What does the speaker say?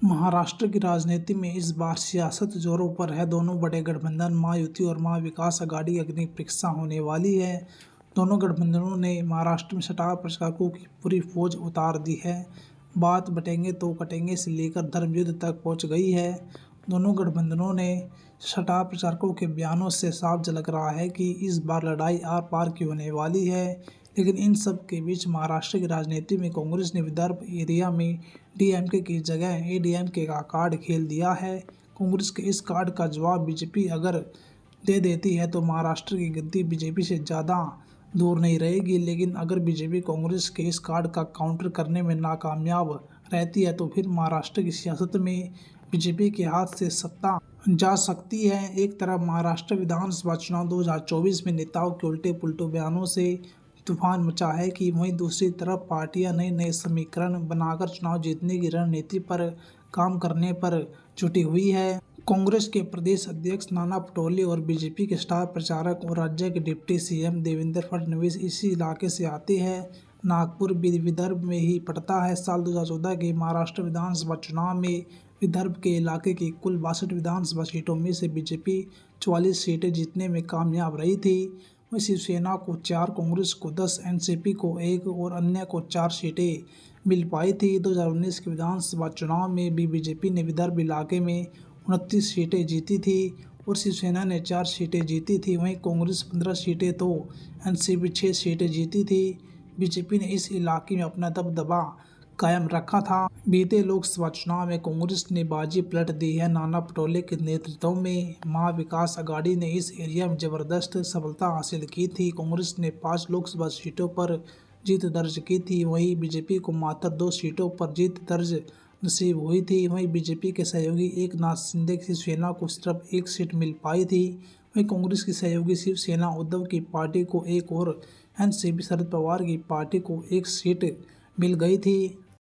महाराष्ट्र की राजनीति में इस बार सियासत जोरों पर है। दोनों बड़े गठबंधन महायुति और महाविकास आघाड़ी अग्नि परीक्षा होने वाली है। दोनों गठबंधनों ने महाराष्ट्र में स्टार प्रचारकों की पूरी फौज उतार दी है। बात बटेंगे तो कटेंगे से लेकर धर्म युद्ध तक पहुंच गई है। दोनों गठबंधनों ने स्टार प्रचारकों के बयानों से साफ झलक रहा है कि इस बार लड़ाई आर पार की होने वाली है। लेकिन इन सब के बीच महाराष्ट्र की राजनीति में कांग्रेस ने विदर्भ एरिया में डीएमके की जगह एडीएमके का कार्ड खेल दिया है। कांग्रेस के इस कार्ड का जवाब बीजेपी अगर दे देती है तो महाराष्ट्र की गद्दी बीजेपी से ज़्यादा दूर नहीं रहेगी। लेकिन अगर बीजेपी कांग्रेस के इस कार्ड का काउंटर करने में नाकामयाब रहती है तो फिर महाराष्ट्र की सियासत में बीजेपी के हाथ से सत्ता जा सकती है। एक तरफ महाराष्ट्र विधानसभा चुनाव 2024 में नेताओं के उल्टे पुल्टे बयानों से तूफान मचा है कि वहीं दूसरी तरफ पार्टियां नए नए समीकरण बनाकर चुनाव जीतने की रणनीति पर काम करने पर जुटी हुई है। कांग्रेस के प्रदेश अध्यक्ष नाना पटोले और बीजेपी के स्टार प्रचारक और राज्य के डिप्टी सीएम देवेंद्र फडणवीस इसी इलाके से आते हैं। नागपुर भी विदर्भ में ही पड़ता है। साल 2014 के महाराष्ट्र विधानसभा चुनाव में विदर्भ के इलाके की कुल 62 विधानसभा सीटों में से बीजेपी 44 सीटें जीतने में कामयाब रही थी। वहीं शिवसेना को 4, कांग्रेस को 10, एनसीपी को 1 और अन्य को 4 सीटें मिल पाई थी। 2019 के विधानसभा चुनाव में भी बीजेपी ने विदर्भ इलाके में 29 सीटें जीती थी और शिवसेना ने 4 सीटें जीती थी। वहीं कांग्रेस 15 सीटें तो एनसीपी 6 सीटें जीती थी। बीजेपी ने इस इलाके में अपना दबदबा कायम रखा था। बीते लोकसभा चुनाव में कांग्रेस ने बाजी पलट दी है। नाना पटोले के नेतृत्व में महाविकास आघाड़ी ने इस एरिया में जबरदस्त सफलता हासिल की थी। कांग्रेस ने 5 लोकसभा सीटों पर जीत दर्ज की थी। वहीं बीजेपी को मात्र 2 सीटों पर जीत दर्ज नसीब हुई थी। वहीं बीजेपी के सहयोगी एकनाथ शिंदे की शिवसेना को सिर्फ 1 सीट मिल पाई थी। वहीं कांग्रेस की सहयोगी शिवसेना उद्धव की पार्टी को 1 और एनसीपी शरद पवार की पार्टी को 1 सीट मिल गई थी।